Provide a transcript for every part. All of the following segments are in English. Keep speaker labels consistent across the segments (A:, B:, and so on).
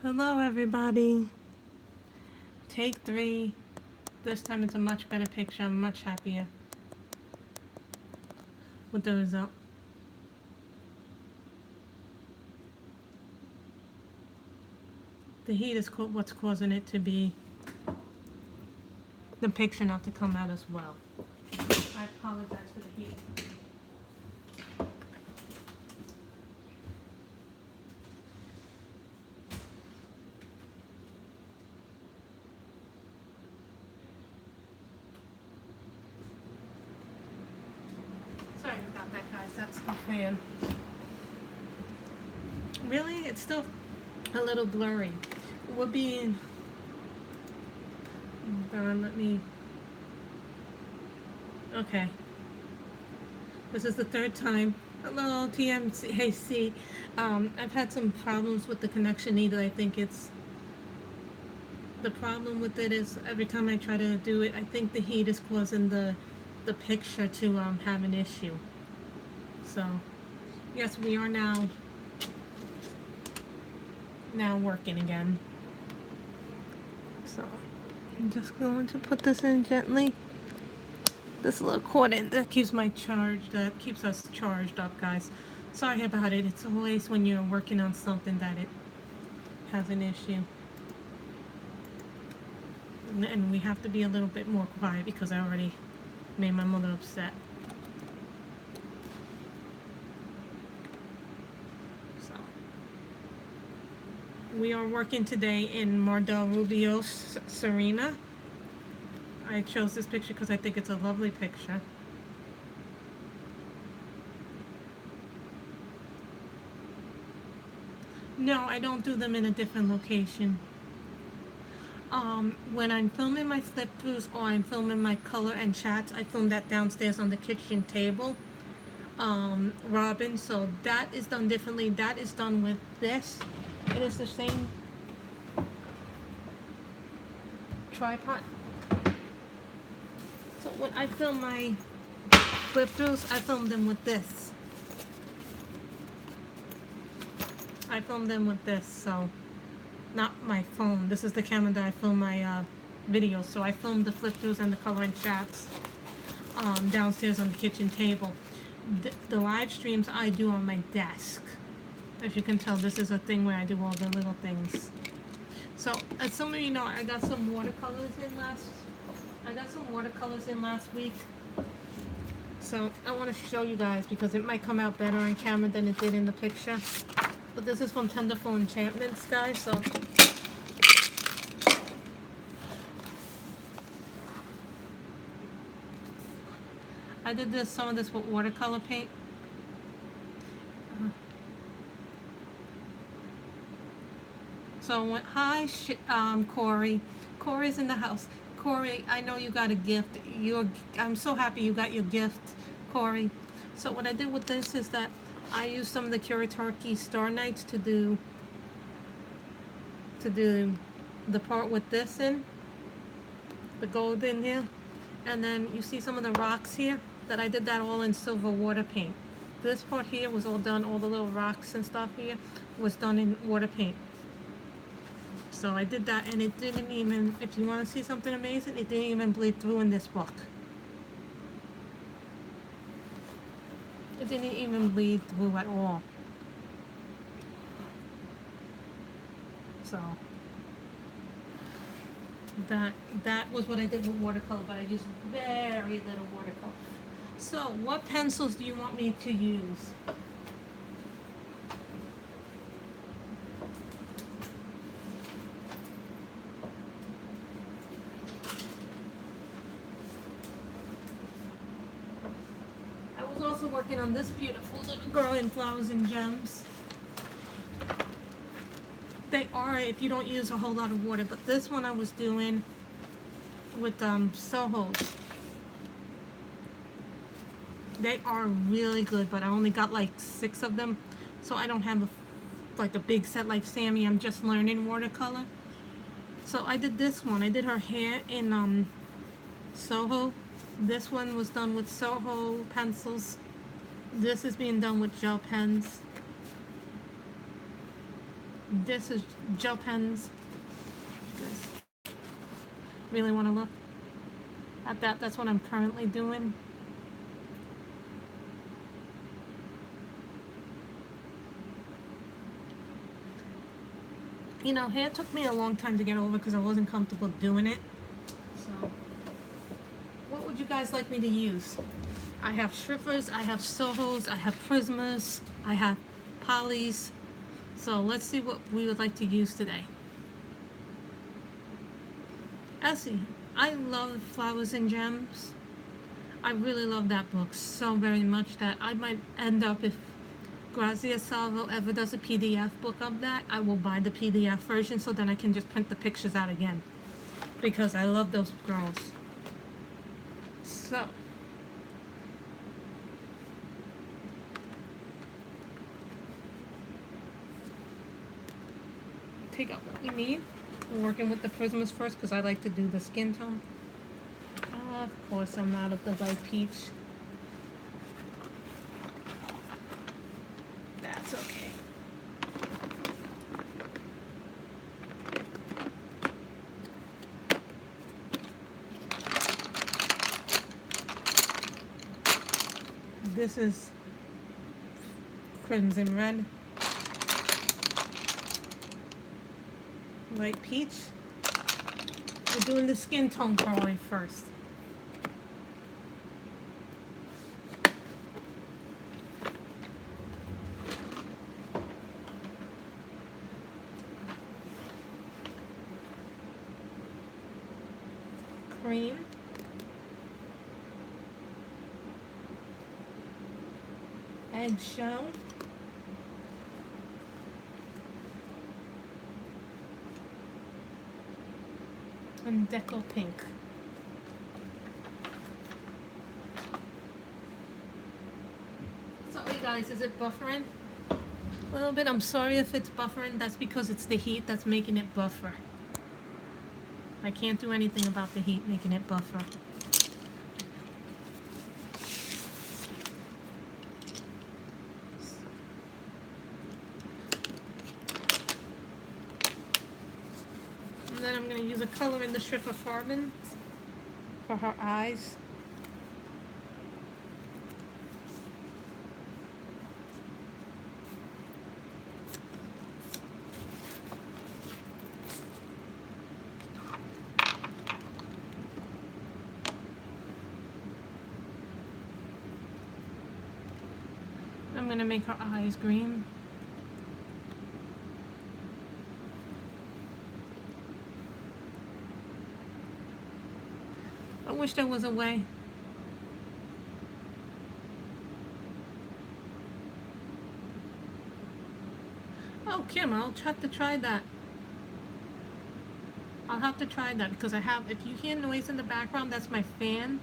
A: Hello everybody. Take 3. This time it's a much better picture. I'm much happier with the result. The heat is what's causing it to be, the picture not to come out as well. I apologize for the heat. Sorry about that, guys. That's the fan. Really? It's still a little blurry. We're being... Darn, let me... Okay. This is the third time. Hello, TMC. Hey, C. I've had some problems with the connection either. I think it's... The problem with it is every time I try to do it, I think the heat is causing the picture to have an issue. So, yes, we are now working again. So, I'm just going to put this in gently. This little cord in that keeps keeps us charged up, guys. Sorry about it. It's always when you're working on something that it has an issue. And we have to be a little bit more quiet because I already made my mother upset. So, we are working today in Mardel Rubio's Sirena. I chose this picture because I think it's a lovely picture. No, I don't do them in a different location. When I'm filming my flip-throughs or I'm filming my color and chats, I film that downstairs on the kitchen table. Robin, so that is done differently. That is done with this. It is the same tripod. So when I film my flip-throughs, I film them with this. I film them with this, so not my phone. This is the camera that I film my videos. So I film the flip-throughs and the color and chats downstairs on the kitchen table. The live streams I do on my desk. As you can tell, this is a thing where I do all the little things. So as some of you know, I got some watercolors in last week. So I want to show you guys because it might come out better on camera than it did in the picture. But this is from Tenderful Enchantments, guys. So I did some of this with watercolor paint. So hi, Corey. Corey's in the house. Corey, I know you got a gift. I'm so happy you got your gift, Corey. So what I did with this is that I used some of the Curatorki Star Nights to do the part with this in, the gold in here. And then you see some of the rocks here, that I did that all in silver water paint. This part here was all done, all the little rocks and stuff here was done in water paint. So I did that, and it didn't even, if you want to see something amazing, it didn't even bleed through in this book. It didn't even bleed through at all. So that was what I did with watercolor, but I used very little watercolor. So what pencils do you want me to use? I was also working on this beautiful little girl in Flowers and Gems. They are, if you don't use a whole lot of water, but this one I was doing with Soho's. They are really good, but I only got like 6 of them, so I don't have like a big set like Sammy. I'm just learning watercolor. So I did this one. I did her hair in Soho. This one was done with Soho pencils. This is being done with gel pens. This is gel pens. You guys really want to look at that? That's what I'm currently doing. You know, hair took me a long time to get over because I wasn't comfortable doing it. So, what would you guys like me to use? I have strippers, I have Sohos, I have Prismas, I have Polys. So let's see what we would like to use today. Essie, I love Flowers and Gems. I really love that book so very much that I might end up, if Grazia Salvo ever does a PDF book of that, I will buy the PDF version so then I can just print the pictures out again. Because I love those girls. So, take out what you need. I'm working with the Prismas first because I like to do the skin tone. Of course, I'm out of the light peach. That's okay. This is Crimson Red. Light peach. We're doing the skin tone coloring first. Cream. Eggshell. And Deco Pink. Sorry guys, is it buffering? A little bit. I'm sorry if it's buffering. That's because it's the heat that's making it buffer. I can't do anything about the heat making it buffer. And then I'm going to use a color in the strip of carbon for her eyes. I'm going to make her eyes green. I wish there was a way. Oh, Kim, I'll have to try that. I'll have to try that because I have, if you hear noise in the background, that's my fan.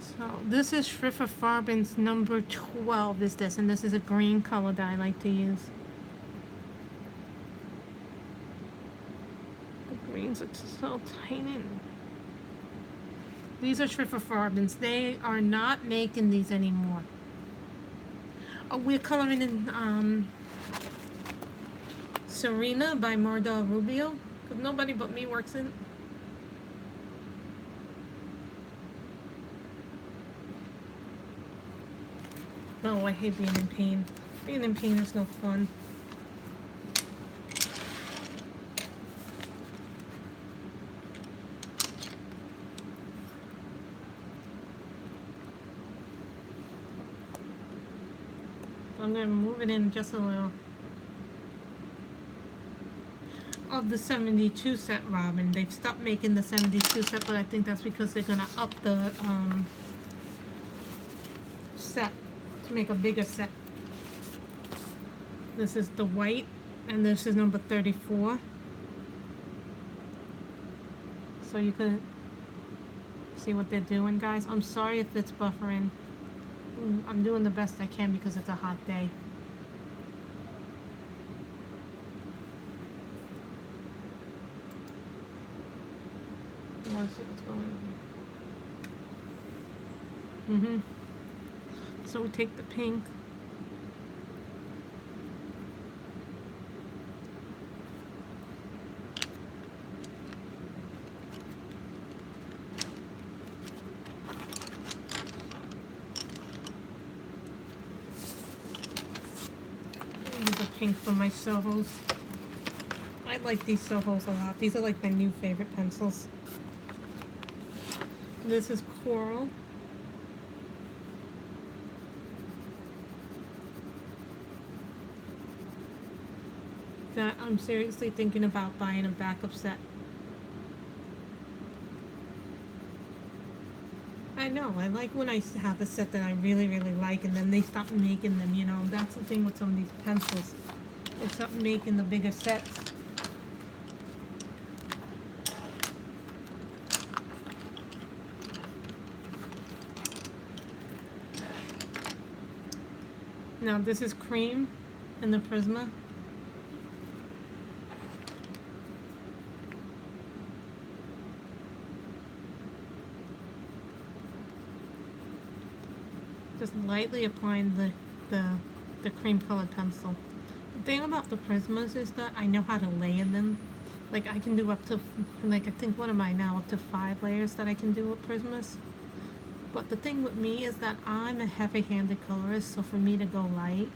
A: So this is Schrift Farbens number 12 is this, and this is a green color that I like to use. The greens are so tiny. These are Schrift Farbens. They are not making these anymore. Oh, we're coloring in Sirena by Mardel Rubio, because nobody but me works in. Oh, I hate being in pain. Being in pain is no fun. I'm going to move it in just a little. Of the 72 set Robin. They've stopped making the 72 set, but I think that's because they're going to up the set to make a bigger set. This is the white, and this is number 34. So you can see what they're doing, guys. I'm sorry if it's buffering. I'm doing the best I can because it's a hot day. I want to see what's going on. So we take the pink. pink for my Sohos. I like these Sohos a lot. These are like my new favorite pencils. This is coral. That I'm seriously thinking about buying a backup set. I know, I like when I have a set that I really, really like and then they stop making them, you know. That's the thing with some of these pencils. They stop making the bigger sets. Now this is cream in the Prisma. Just lightly applying the cream colored pencil. The thing about the Prismas is that I know how to layer them. Like I can do up to, like I think what am I now, up to 5 layers that I can do with Prismas. But the thing with me is that I'm a heavy-handed colorist, so for me to go light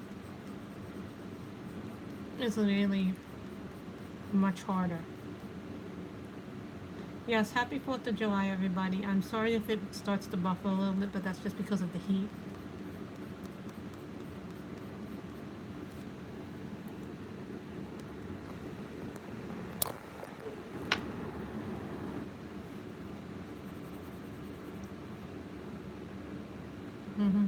A: is really much harder. Yes, happy 4th of July, everybody. I'm sorry if it starts to buffle a little bit, but that's just because of the heat. Mm-hmm.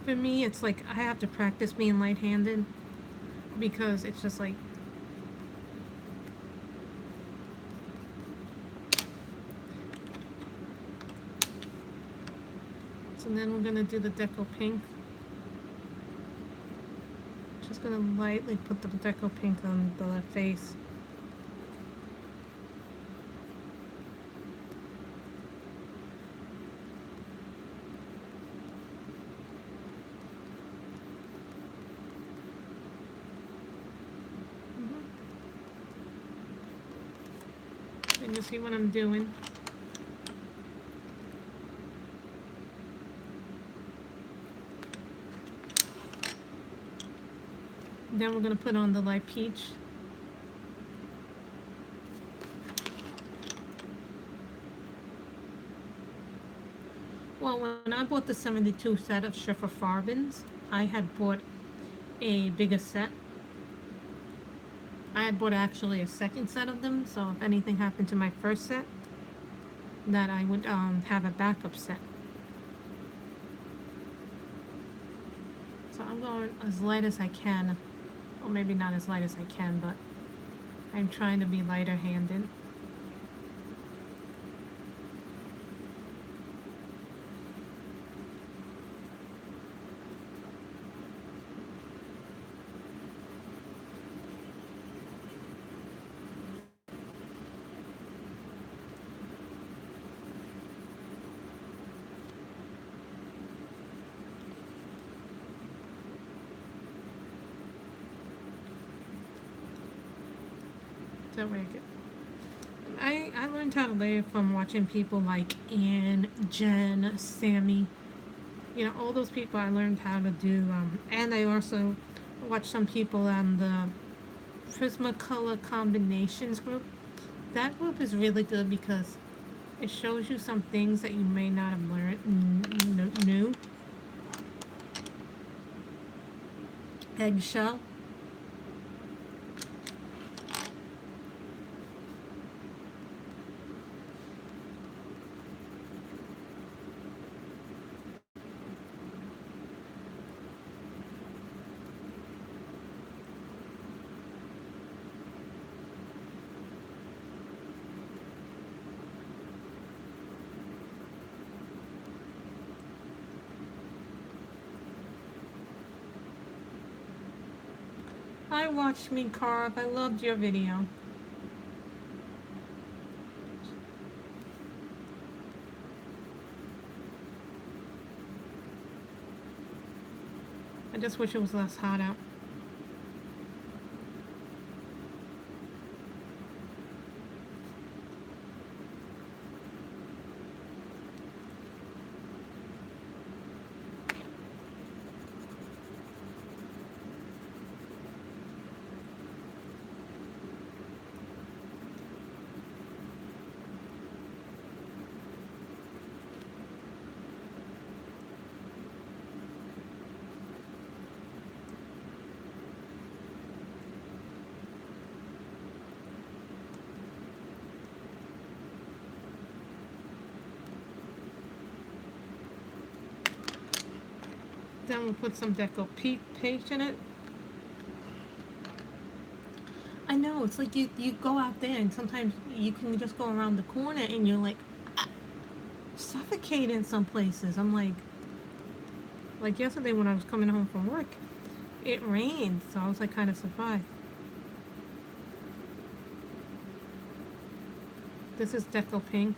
A: For me, it's like I have to practice being light-handed because it's just like so then we're gonna do the deco pink. Just gonna lightly put the deco pink on the face. And you see what I'm doing. Then we're going to put on the light peach. Well, when I bought the 72 set of Schiffer Farbens, I had bought a bigger set. I had bought actually a second set of them, so if anything happened to my first set, that I would have a backup set. So I'm going as light as I can. Well, maybe not as light as I can, but I'm trying to be lighter handed. I learned how to layer from watching people like Ann, Jen, Sammy. You know, all those people I learned how to do. And I also watched some people on the Prismacolor Combinations group. That group is really good because it shows you some things that you may not have learned knew. Eggshell. Hi, Watch Me Carve. I loved your video. I just wish it was less hot out. Then we'll put some deco paste in it. I know, it's like you go out there and sometimes you can just go around the corner and you're like suffocate in some places. I'm like yesterday when I was coming home from work, it rained, so I was like kind of surprised. This is Deco Pink.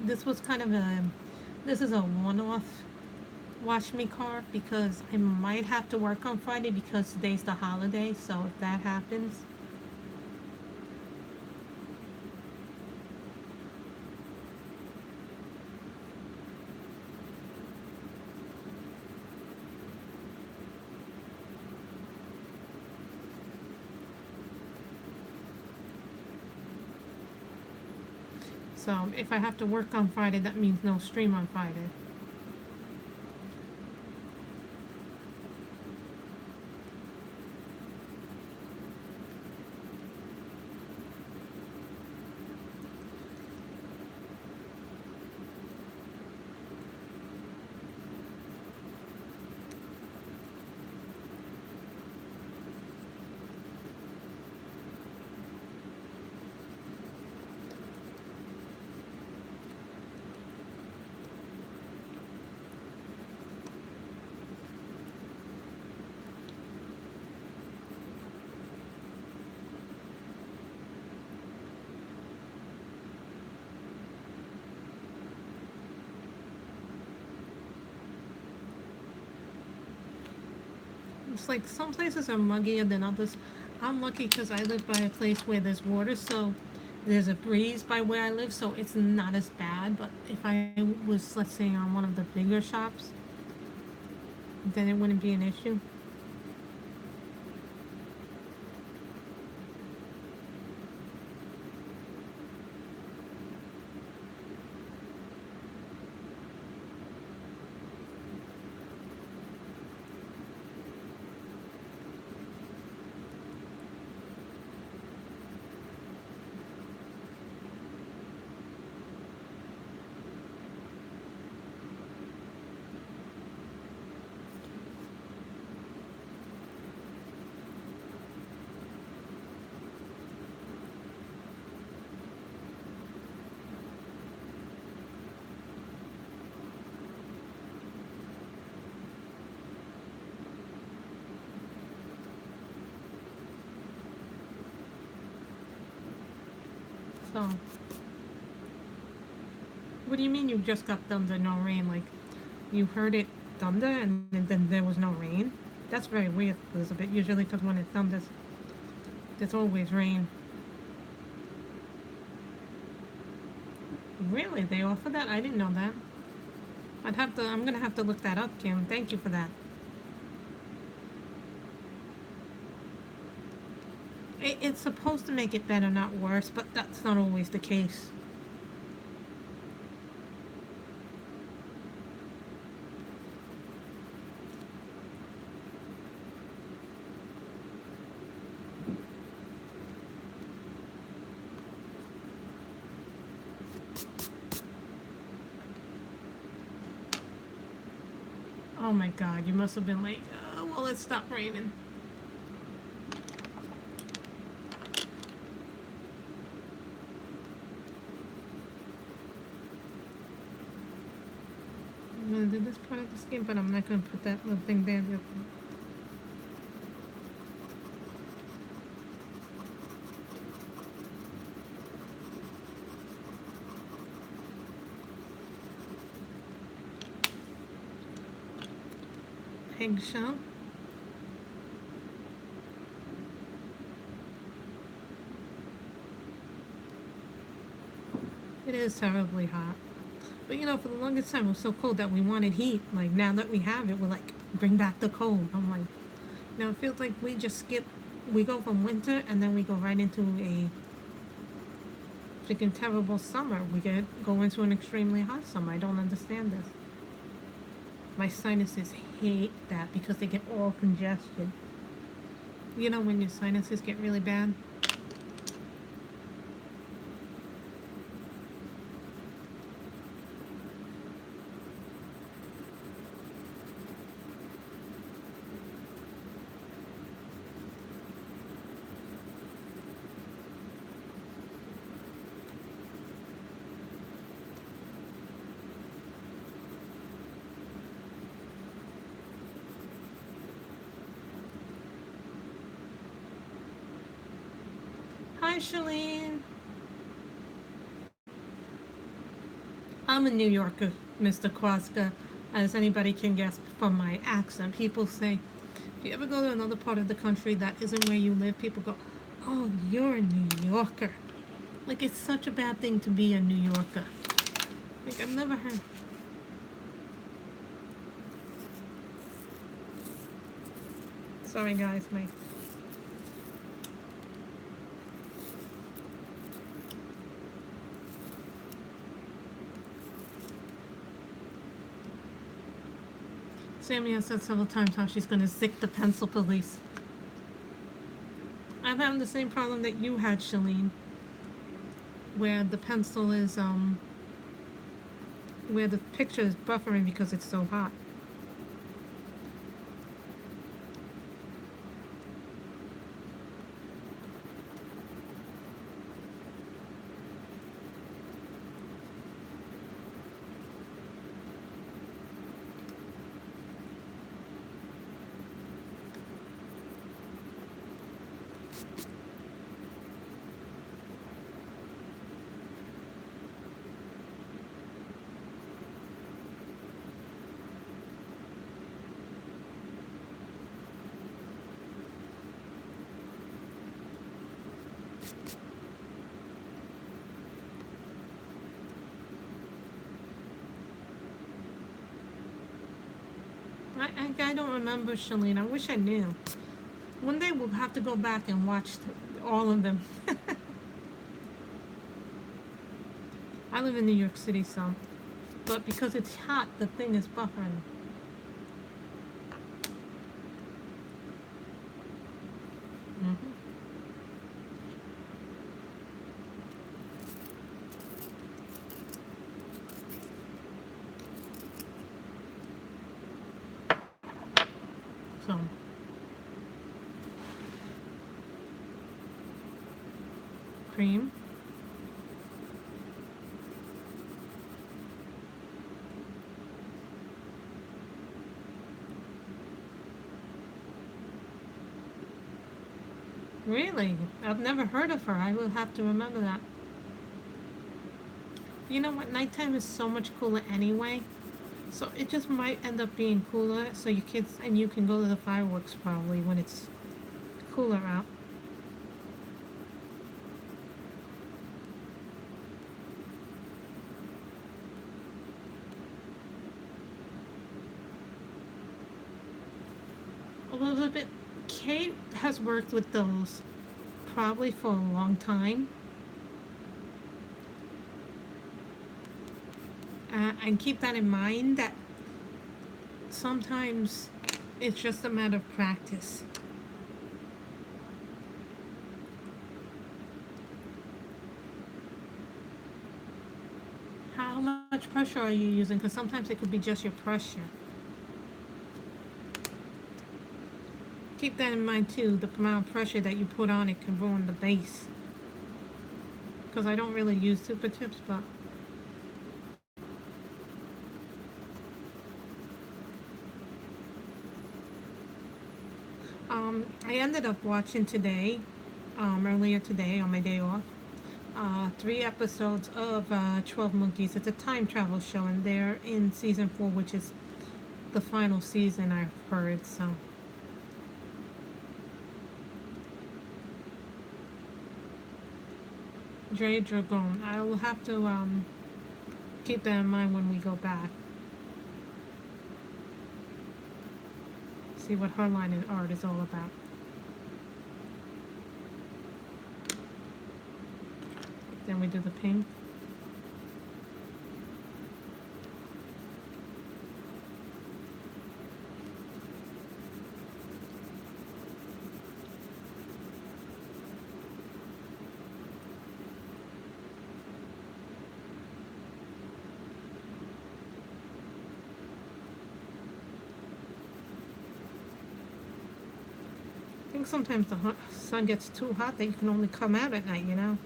A: This was kind of this is a one-off Watch Me Carve because I might have to work on Friday because today's the holiday, so if that happens. So if I have to work on Friday, that means no stream on Friday. It's like some places are muggier than others. I'm lucky because I live by a place where there's water, so there's a breeze by where I live, so it's not as bad. But if I was, let's say, on one of the bigger shops, then it wouldn't be an issue. So, what do you mean you just got thunder, no rain? Like, you heard it thunder and then there was no rain? That's very weird, Elizabeth. Usually, because when it thunders, there's always rain. Really? They offer that? I didn't know that. I'm gonna have to look that up, Kim. Thank you for that. It's supposed to make it better, not worse, but that's not always the case. Oh my god, you must have been like, oh, well, it stopped raining. I'm gonna do this part of the skin, but I'm not gonna put that little thing there real quick. Eggshell. It is terribly hot. But you know, for the longest time, it was so cold that we wanted heat. Like, now that we have it, we're like, bring back the cold. I'm like, now it feels like we just skip, we go from winter and then we go right into a freaking terrible summer. We go into an extremely hot summer. I don't understand this. My sinuses hate that because they get all congested. You know when your sinuses get really bad? Hi, Shalene. I'm a New Yorker, Mr. Kwaska, as anybody can guess from my accent. People say, if you ever go to another part of the country that isn't where you live, people go, oh, you're a New Yorker. Like, it's such a bad thing to be a New Yorker. Like, I've never heard. Sorry, guys, my. Sammy has said several times how she's going to zick the pencil police. I'm having the same problem that you had, Shalene, where the pencil is, where the picture is buffering because it's so hot. I don't remember, Shalene. I wish I knew. One day we'll have to go back and watch all of them. I live in New York City, so. But because it's hot, the thing is buffering. Mm-hmm. So. Cream. Really? I've never heard of her. I will have to remember that. You know what? Nighttime is so much cooler anyway. So it just might end up being cooler so your kids and you can go to the fireworks probably when it's cooler out. Elizabeth, Kate has worked with those probably for a long time. And keep that in mind that sometimes it's just a matter of practice. How much pressure are you using? Because sometimes it could be just your pressure. Keep that in mind too. The amount of pressure that you put on it can ruin the base. Because I don't really use super tips, but I ended up watching today, earlier today on my day off, 3 episodes of 12 Monkeys. It's a time travel show, and they're in season 4, which is the final season, I've heard. So Dre Dragon. I will have to keep that in mind when we go back. See what her line of art is all about. Then we do the pink. I think sometimes the sun gets too hot that you can only come out at night, you know?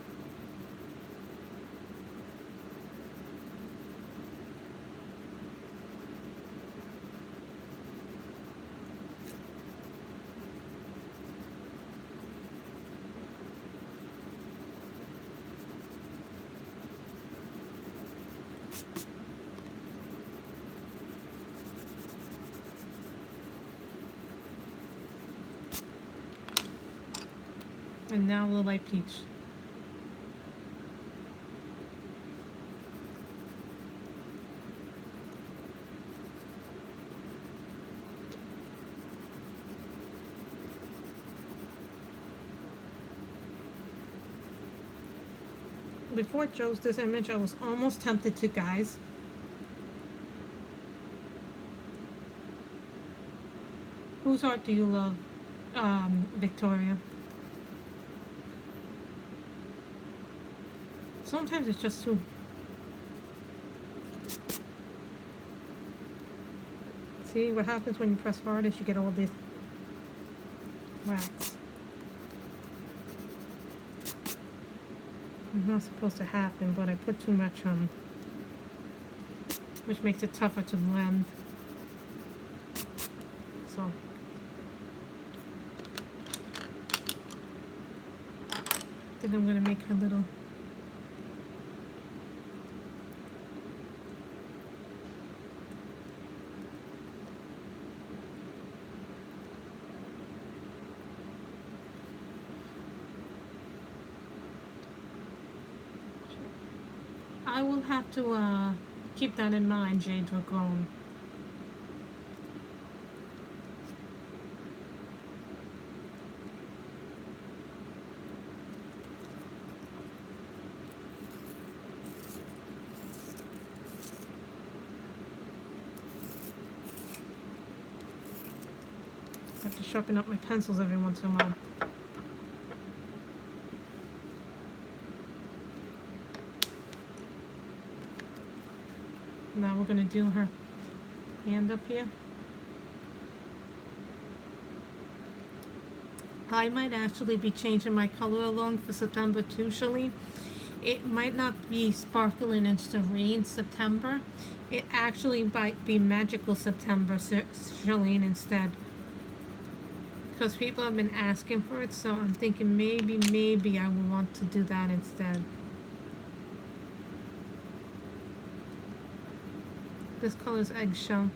A: And now the light peach. Before I chose this image, I was almost tempted to, guys. Whose art do you love, Victoria? Sometimes it's just too... See, what happens when you press hard is you get all this wax. It's not supposed to happen, but I put too much on, which makes it tougher to blend. So I think I'm going to make her little... I will have to keep that in mind, Jade Dragon. I have to sharpen up my pencils every once in a while. Now we're going to do her hand up here. I might actually be changing my color along for September too, Shalene. It might not be Sparkling and Serene September. It actually might be Magical September, Shalene, instead. Because people have been asking for it, so I'm thinking maybe I will want to do that instead. This color is Eggshell.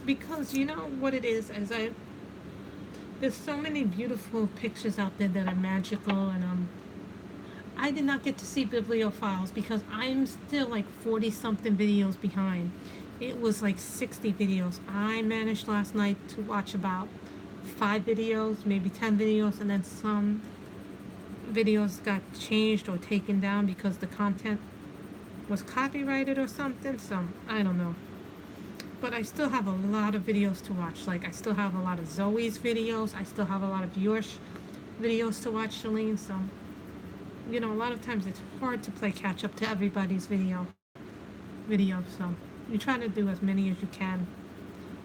A: Because you know what it is, there's so many beautiful pictures out there that are magical, and I did not get to see bibliophiles because I'm still like 40 something videos behind. It was like 60 videos. I managed last night to watch about 5 videos, maybe 10 videos, and then some videos got changed or taken down because the content was copyrighted or something. So I don't know. But I still have a lot of videos to watch. Like I still have a lot of Zoe's videos. I still have a lot of your videos to watch, Shalene. So you know, a lot of times it's hard to play catch up to everybody's video. So you try to do as many as you can.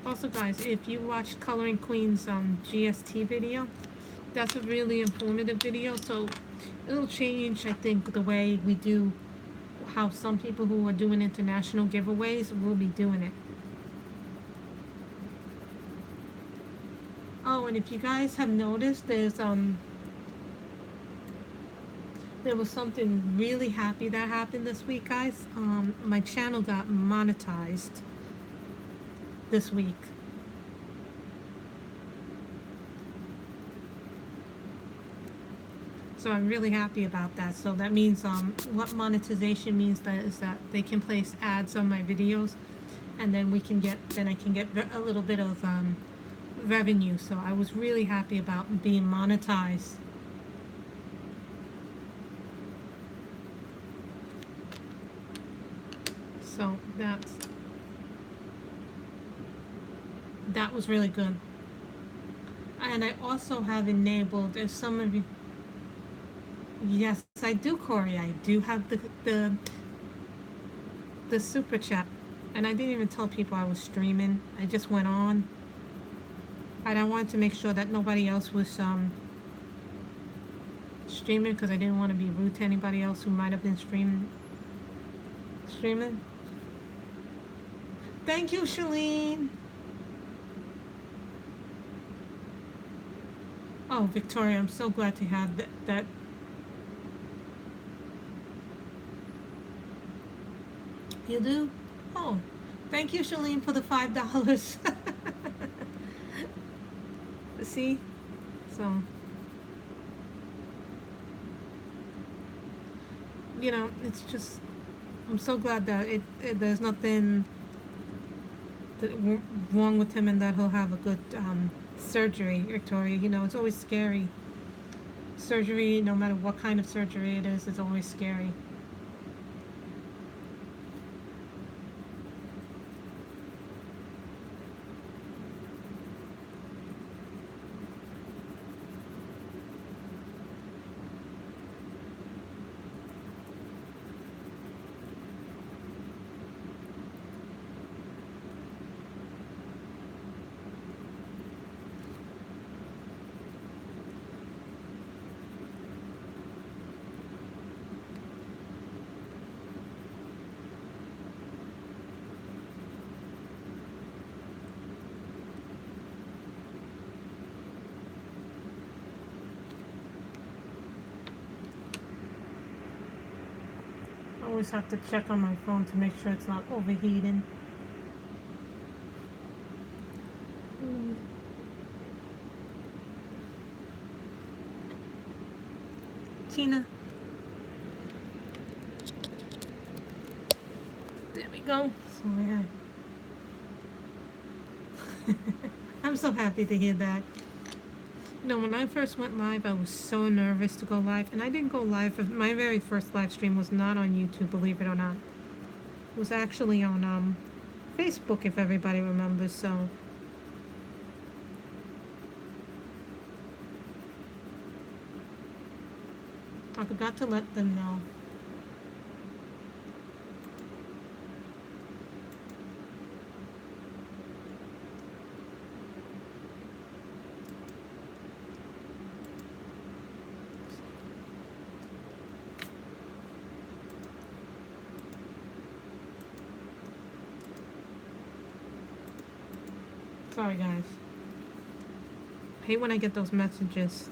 A: Also, guys, if you watch Coloring Queen's GST video, that's a really informative video. So it'll change, I think, the way we do how some people who are doing international giveaways will be doing it. Oh, and if you guys have noticed, there was something really happy that happened this week, guys. My channel got monetized this week. So I'm really happy about that. So that means what monetization means that is that they can place ads on my videos, and then I can get a little bit of revenue. So I was really happy about being monetized. So that was really good. And I also have enabled, if some of you, yes, I do, Corey. I do have the super chat, and I didn't even tell people I was streaming. I just went on, and I wanted to make sure that nobody else was streaming because I didn't want to be rude to anybody else who might have been streaming. Thank you, Shalene. Oh, Victoria, I'm so glad to have that. You do? Oh, thank you, Shalene, for the $5. See? So, you know, it's just, I'm so glad that there's nothing wrong with him and that he'll have a good surgery, Victoria. You know, it's always scary. Surgery, no matter what kind of surgery it is always scary. I always have to check on my phone to make sure it's not overheating. Tina. There we go. So yeah. I'm so happy to hear that. You know, when I first went live, I was so nervous to go live, and I didn't go live. My very first live stream was not on YouTube, believe it or not. It was actually on Facebook, if everybody remembers. So I forgot to let them know. Sorry, guys. I hate when I get those messages.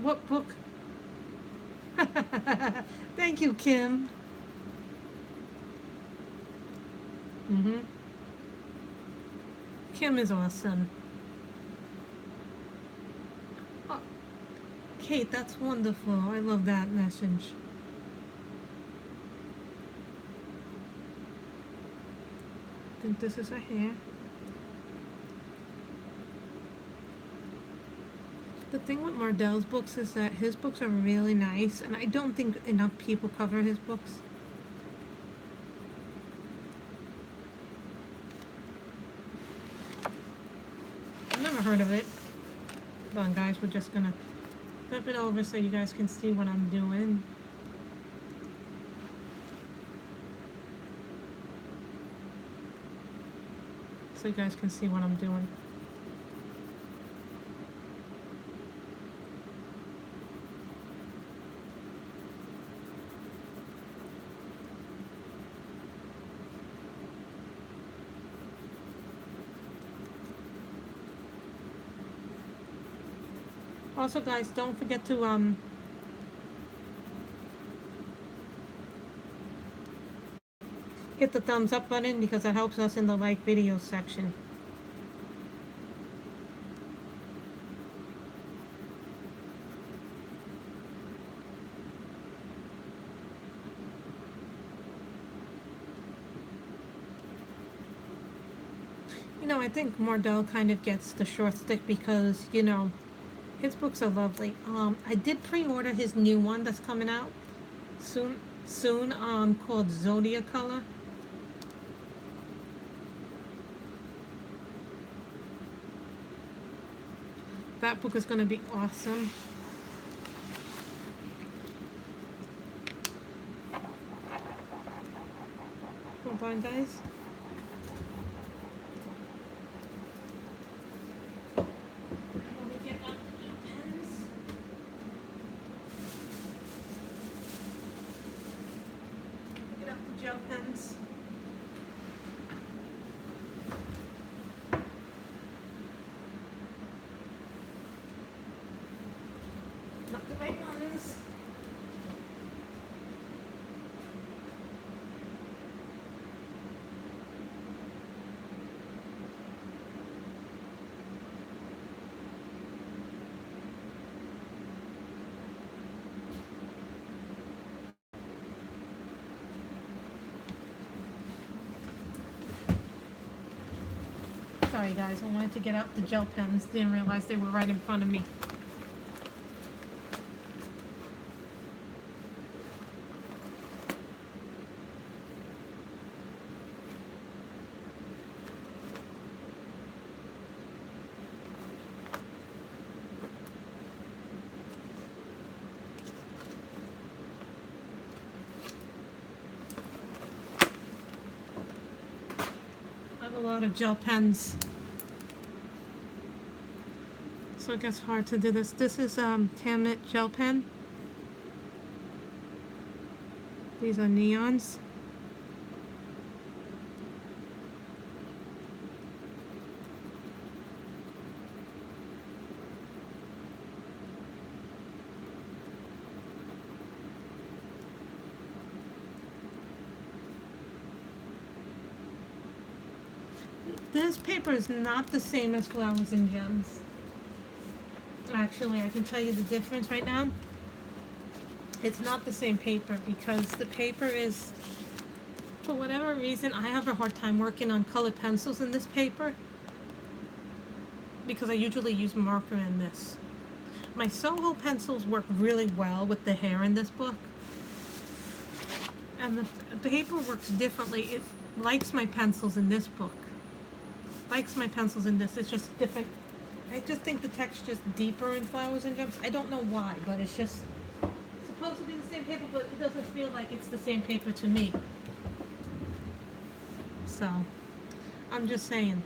A: What book? Thank you, Kim. Mm-hmm. Kim is awesome. Oh, Kate, that's wonderful. I love that message. I think this is a hair. The thing with Mardel's books is that his books are really nice, and I don't think enough people cover his books. I've never heard of it. Hold on, guys, we're just gonna flip it over so you guys can see what I'm doing. So you guys can see what I'm doing. Also, guys, don't forget to hit the thumbs up button because that helps us in the like video section. You know, I think Mardel kind of gets the short stick because, you know, his books are lovely. I did pre-order his new one that's coming out soon, called Zodiac Color. That book is going to be awesome. Hold on, guys. Gel pens. Not the right ones. Sorry guys, I wanted to get out the gel pens, didn't realize they were right in front of me. I have a lot of gel pens, so it gets hard to do this. This is Tamnet gel pen. These are neons. This paper is not the same as Flowers and Gems. Actually, I can tell you the difference right now. It's not the same paper because the paper is, for whatever reason, I have a hard time working on colored pencils in this paper because I usually use marker in this. My Soho pencils work really well with the hair in this book. And the paper works differently. It likes my pencils in this book. Likes my pencils in this. It's just different. I just think the texture's deeper in Flowers and Gems. I don't know why, but it's just supposed to be the same paper, but it doesn't feel like it's the same paper to me. So, I'm just saying.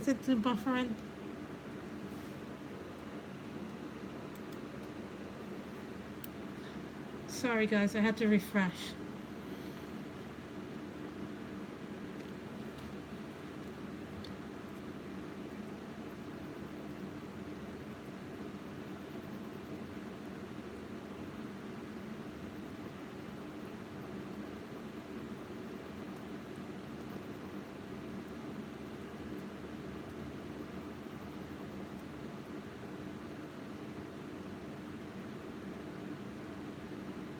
A: is it buffering? Sorry guys, I had to refresh.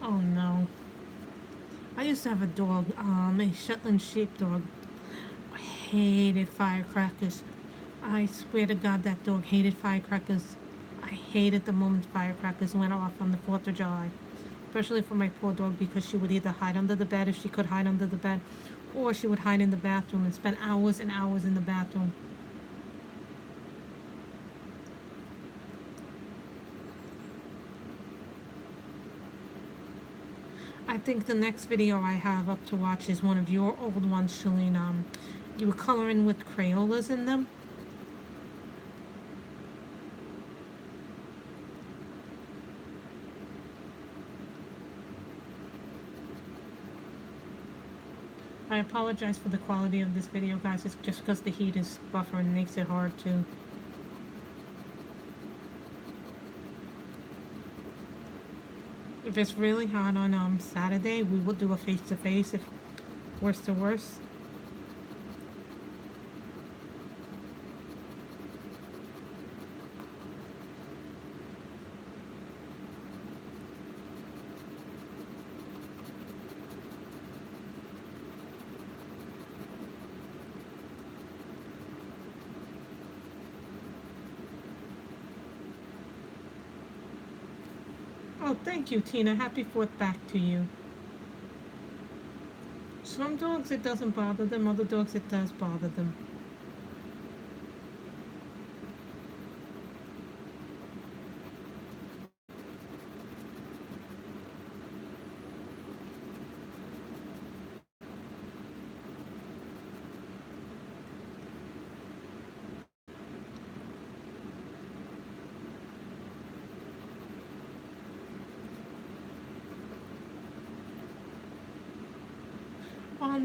A: Oh no. I used to have a dog, a Shetland sheepdog. I hated firecrackers. I swear to God that dog hated firecrackers. I hated the moment firecrackers went off on the 4th of July. Especially for my poor dog because she would either hide under the bed if she could hide under the bed, or she would hide in the bathroom and spend hours and hours in the bathroom. I think the next video I have up to watch is one of your old ones, Shalene. You were coloring with Crayolas in them. I apologize for the quality of this video, guys. It's just because the heat is buffering and makes it hard to. If it's really hot on Saturday, we will do a face-to-face if worse to worse. Oh, thank you, Tina. Happy 4th back to you. Some dogs it doesn't bother them, other dogs it does bother them.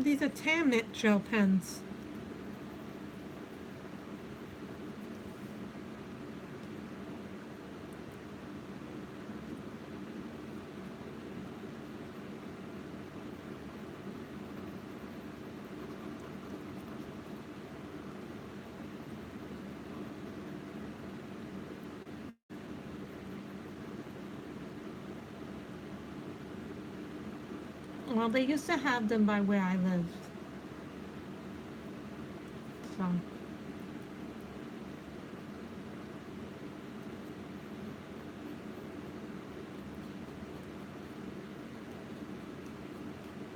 A: These are Tamnet gel pens. Well, they used to have them by where I lived. So.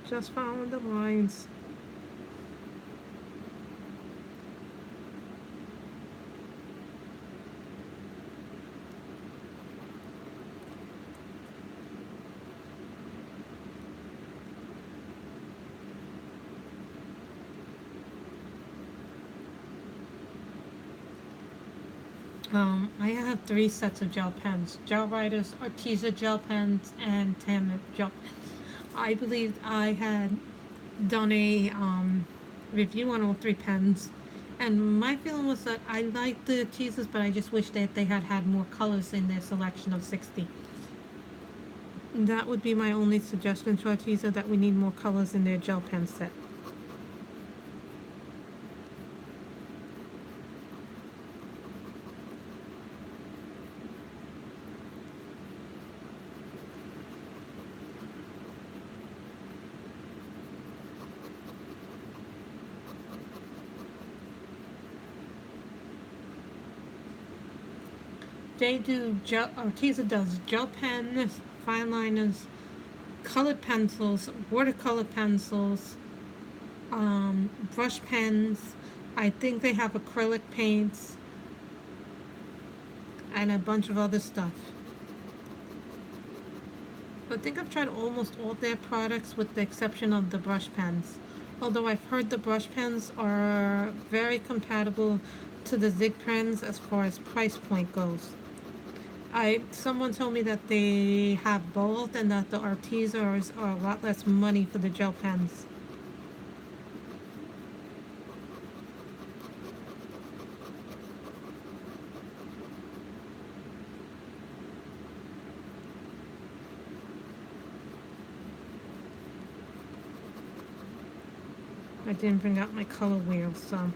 A: Just following the lines. I have 3 sets of gel pens. Gel Writers, Arteza gel pens, and Tamnet gel pens. I believed I had done a review on all 3 pens. And my feeling was that I liked the Artezas, but I just wish that they had had more colors in their selection of 60. That would be my only suggestion to Arteza, that we need more colors in their gel pen set. They do gel, Arteza does gel pens, fine liners, colored pencils, watercolor pencils, brush pens. I think they have acrylic paints and a bunch of other stuff. I think I've tried almost all their products with the exception of the brush pens. Although I've heard the brush pens are very compatible to the Zig pens as far as price point goes. Someone told me that they have both and that the Artesas are a lot less money for the gel pens. I didn't bring out my color wheel, so.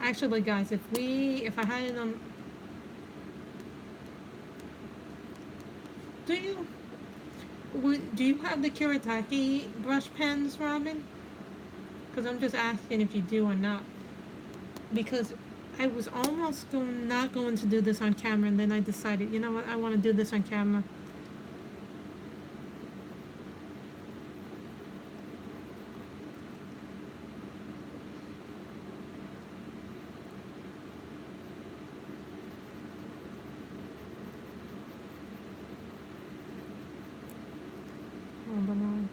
A: Actually, guys, if I had it on, do you, do you have the Kiritaki brush pens, Robin? Because I'm just asking if you do or not. Because I was almost not going to do this on camera, and then I decided, you know what, I want to do this on camera. Hold on.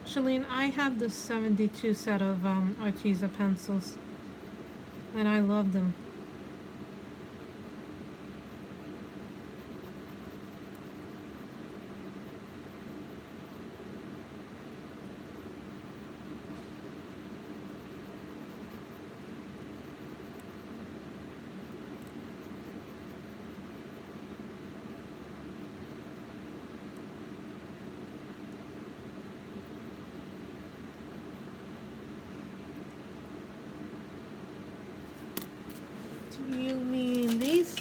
A: Shalene, I have the 72 set of Arteza pencils, and I love them. Do you mean these?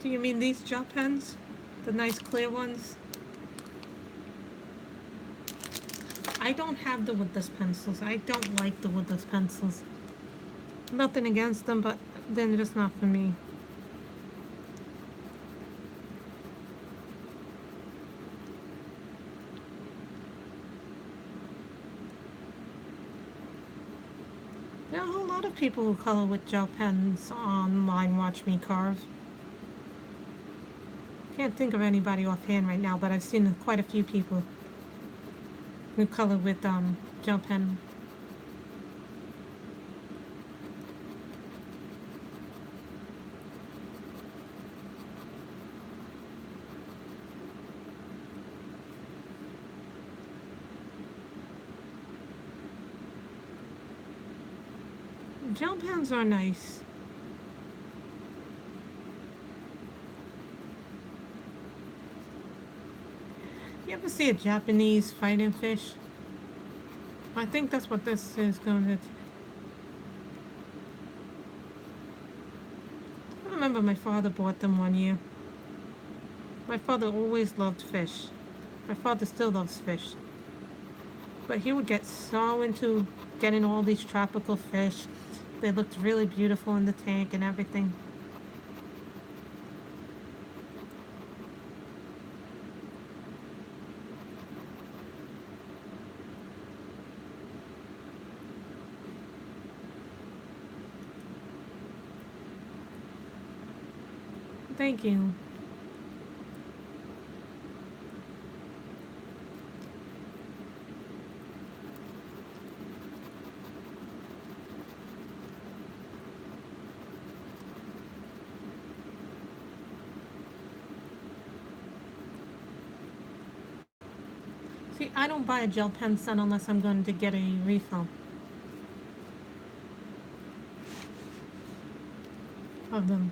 A: Do you mean these gel pens? The nice clear ones? I don't have the woodless pencils. I don't like the woodless pencils. Nothing against them, but they're just not for me. There are a whole lot of people who color with gel pens online. Watch Me Carve. Can't think of anybody offhand right now, but I've seen quite a few people who color with gel pen. Gel pens are nice. You ever see a Japanese fighting fish? I think that's what this is going to. I remember my father bought them one year. My father always loved fish. My father still loves fish. But he would get so into getting all these tropical fish. They looked really beautiful in the tank and everything. Thank you. See, I don't buy a gel pen set unless I'm going to get a refill of them.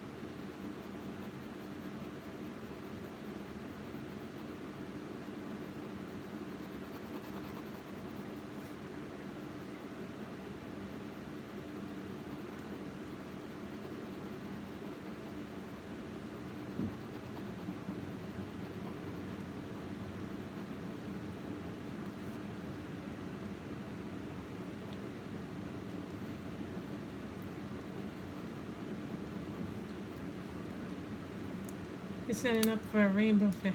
A: You're setting up for a rainbow fish.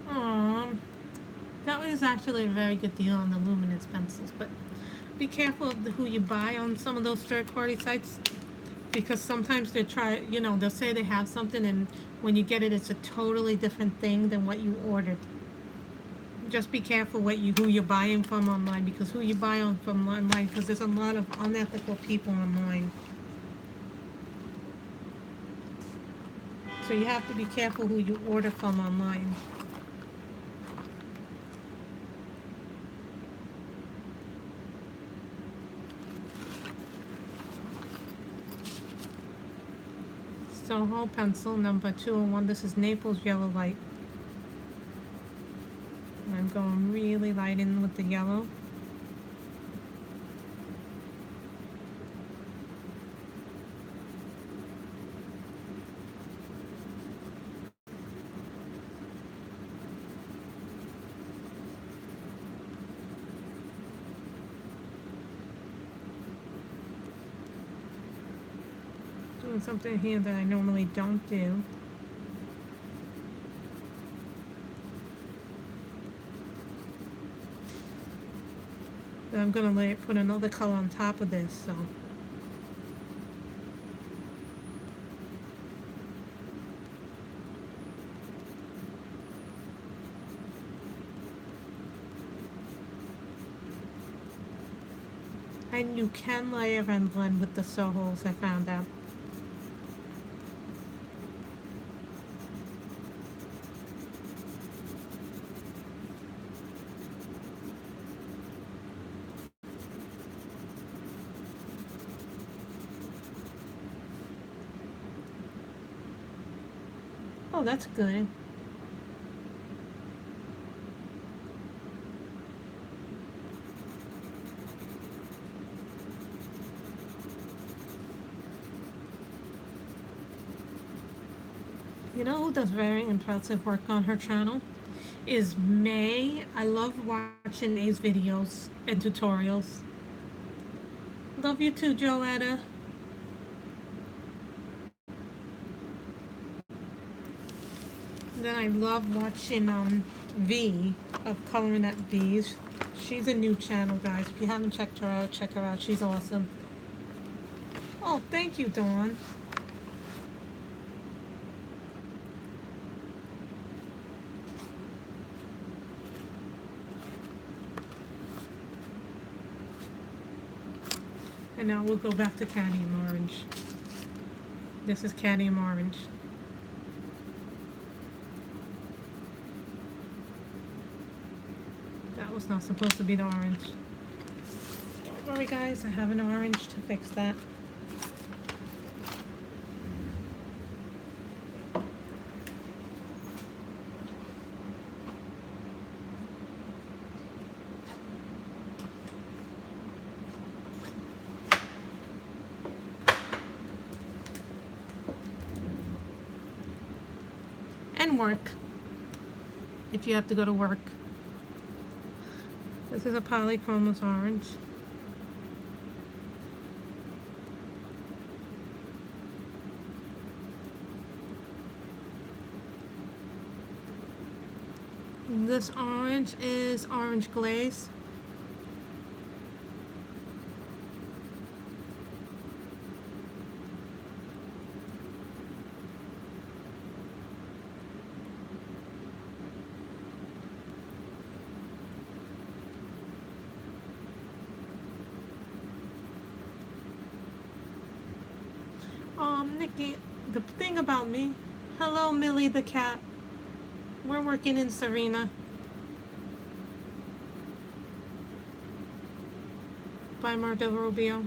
A: Aww. That was actually a very good deal on the luminous pencils, but be careful of who you buy on some of those third-party sites, because sometimes they'll say they have something, and when you get it, it's a totally different thing than what you ordered. Just be careful who you're buying from online, because who you buy from online, because there's a lot of unethical people online. So you have to be careful who you order from online. Soho pencil number 201. This is Naples Yellow Light. I'm going really light in with the yellow. Doing something here that I normally don't do. Then I'm gonna put another color on top of this, so. And you can layer and blend with the Sohos, I found out. Oh, that's good. You know who does very impressive work on her channel? Is May. I love watching May's videos and tutorials. Love you too, Joetta. Then I love watching V of Coloring at V's. She's a new channel, guys. If you haven't checked her out, check her out. She's awesome. Oh, thank you, Dawn. And now we'll go back to cadmium orange. This is cadmium orange. That was not supposed to be the orange. Don't worry, guys, I have an orange to fix that. And work, if you have to go to work. This is a polychromos orange. This orange is orange glaze. Nikki, the thing about me, hello Millie the cat. We're working in Sirena by Mardel Rubio.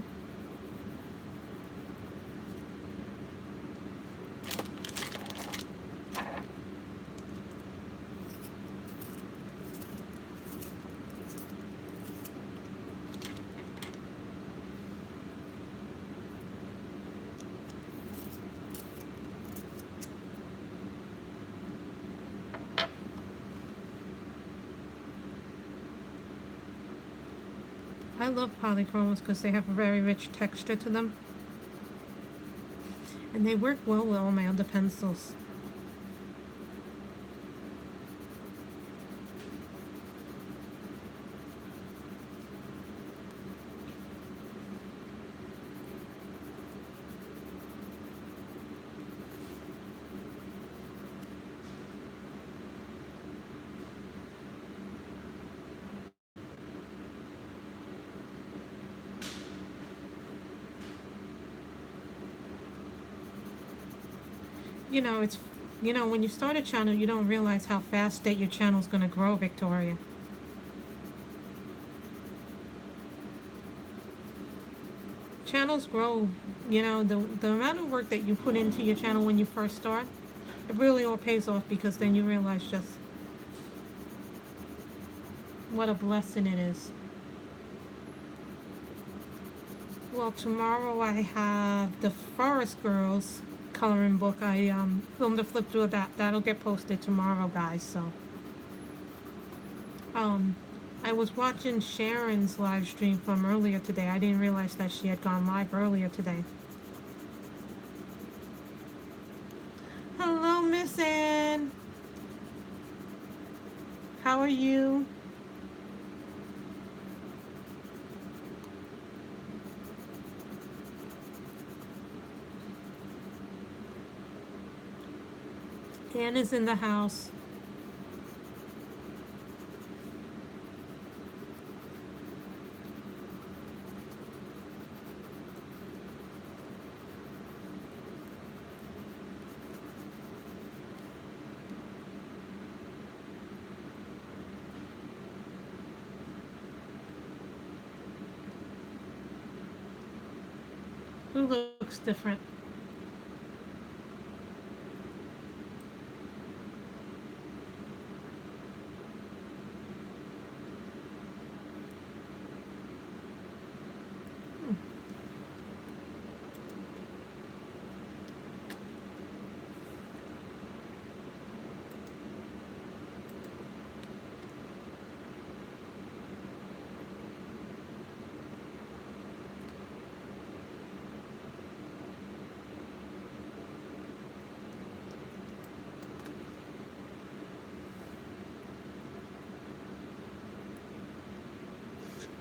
A: I love polychromes because they have a very rich texture to them. And they work well with all my other pencils. You know, it's when you start a channel, you don't realize how fast that your channel's going to grow, Victoria. Channels grow, the amount of work that you put into your channel when you first start, it really all pays off because then you realize just what a blessing it is. Well, tomorrow I have the Forest Girls coloring book. I filmed a flip through of that. That'll get posted tomorrow, guys. So, um, I was watching Sharon's live stream from earlier today. I didn't realize that she had gone live earlier today. Hello, Miss Ann. How are you? Ann is in the house. Who looks different?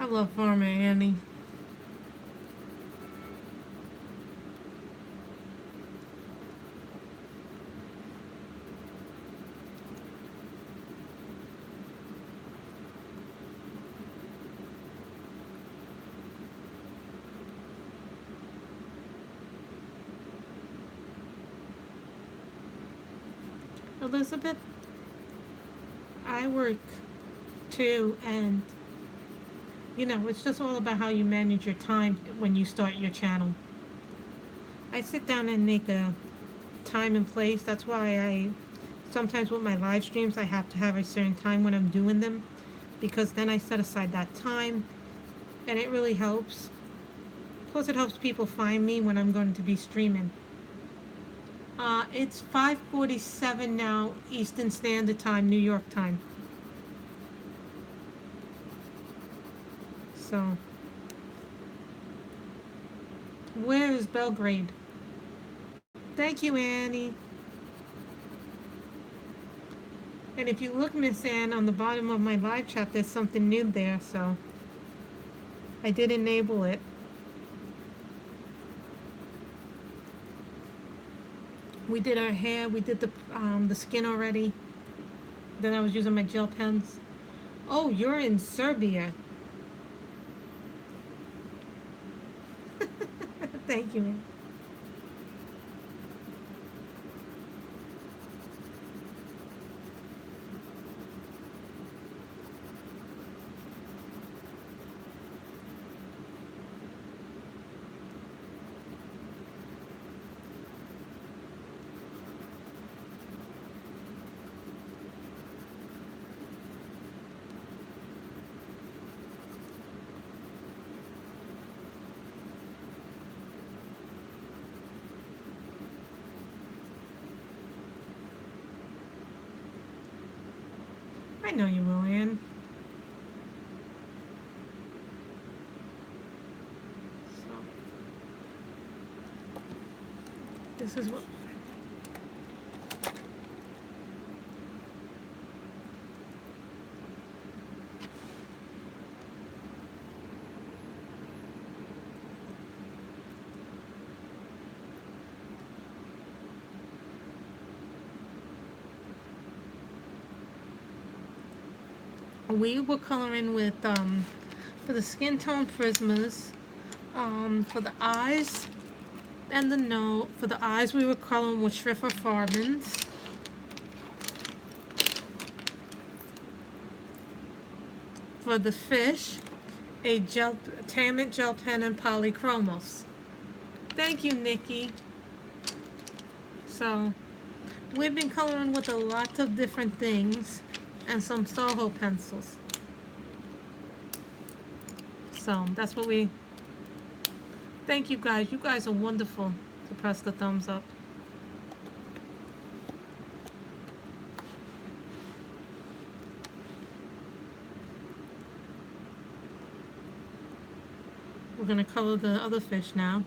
A: I love Farmer Annie. Elizabeth, I work too, and it's just all about how you manage your time when you start your channel. I sit down and make a time and place. That's why I sometimes with my live streams I have to have a certain time when I'm doing them because then I set aside that time and it really helps. Plus it helps people find me when I'm going to be streaming. It's 5:47 now Eastern Standard Time, New York time. So, where is Belgrade? Thank you, Annie. And if you look, Miss Ann, on the bottom of my live chat, there's something new there, so I did enable it. We did our hair, we did the skin already. Then I was using my gel pens. Oh, you're in Serbia. Thank you, man. I know you will, Ann. This is what. We were coloring with for the skin tone prismas, for the eyes and the nose. For the eyes, we were coloring with Schrift Farbens. For the fish, a Tammet gel pen and polychromos. Thank you, Nikki. So we've been coloring with a lot of different things and some Soho pencils. So that's what we. Thank you guys. You guys are wonderful to press the thumbs up. We're going to color the other fish now.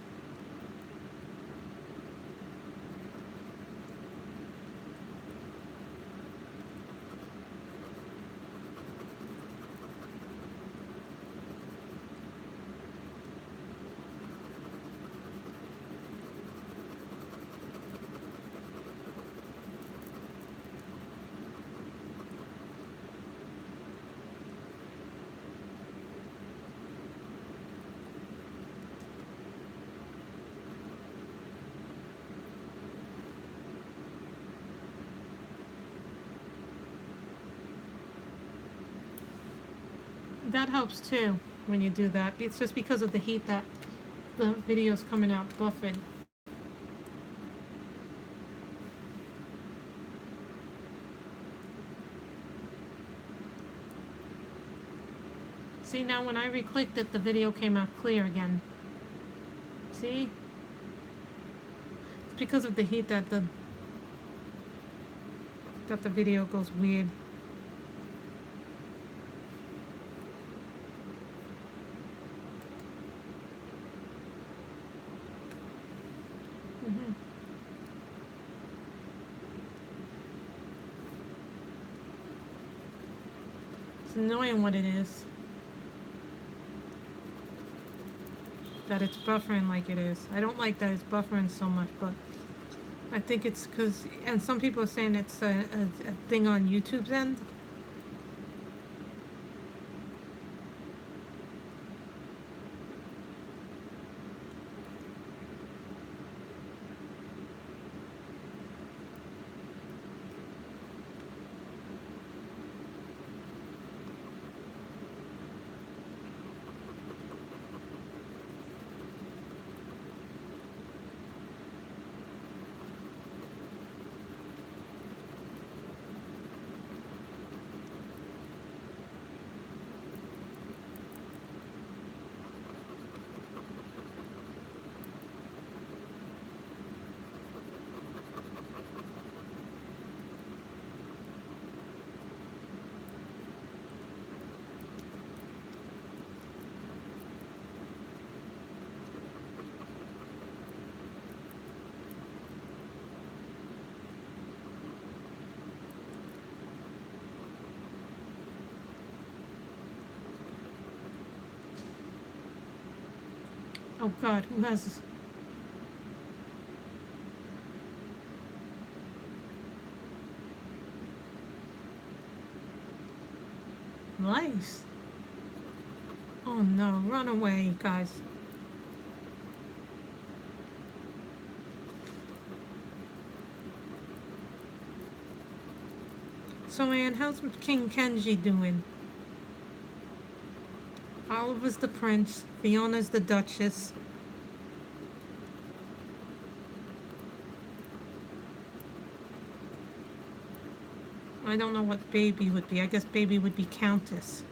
A: That helps too when you do that. It's just because of the heat that the video's coming out buffered. See, now when I re-clicked it, the video came out clear again. See? It's because of the heat that the video goes weird. It's annoying what it is. That it's buffering like it is. I don't like that it's buffering so much, but I think it's because, and some people are saying it's a thing on YouTube's end. Oh God, who has this? Nice. Oh no, run away, guys. So Anne, how's King Kenji doing? Oliver's the prince, Fiona's the duchess. I don't know what baby would be. I guess baby would be countess.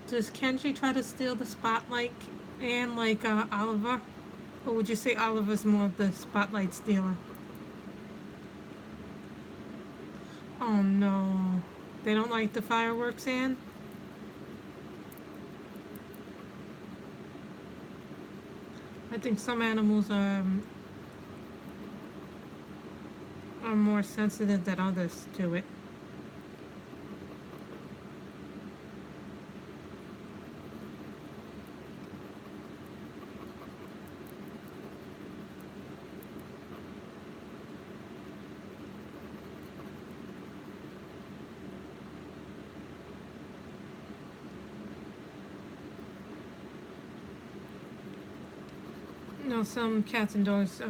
A: Does Kenji try to steal the spotlight and like Oliver? Or would you say Oliver's more of the spotlight stealer? Oh no. They don't like the fireworks, Anne? I think some animals are more sensitive than others to it. No, some cats and dogs